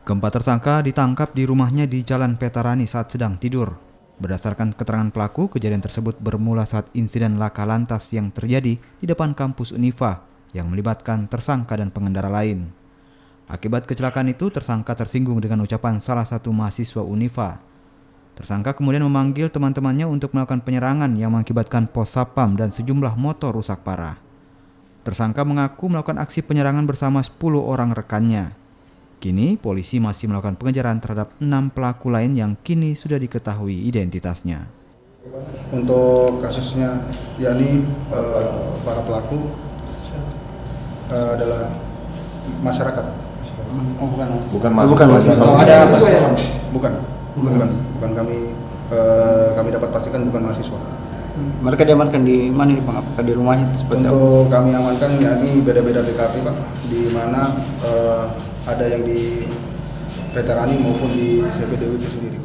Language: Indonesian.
Keempat tersangka ditangkap di rumahnya di Jalan Petarani saat sedang tidur. Berdasarkan keterangan pelaku, kejadian tersebut bermula saat insiden laka lantas yang terjadi di depan kampus Unifa yang melibatkan tersangka dan pengendara lain. Akibat kecelakaan itu, tersangka tersinggung dengan ucapan salah satu mahasiswa Unifa. Tersangka kemudian memanggil teman-temannya untuk melakukan penyerangan yang mengakibatkan pos sapam dan sejumlah motor rusak parah. Tersangka mengaku melakukan aksi penyerangan bersama 10 orang rekannya. Kini, polisi masih melakukan pengejaran terhadap 6 pelaku lain yang kini sudah diketahui identitasnya. Untuk kasusnya, yakni para pelaku adalah masyarakat. Bukan mahasiswa. Ada bukan kami dapat pastikan bukan mahasiswa. Mereka diamankan di mana nih Pak? Apakah di rumahnya seperti apa? Untuk kami amankan yakni beda-beda TKP Pak, di mana ada yang di Veterani maupun di CVDW itu sendiri.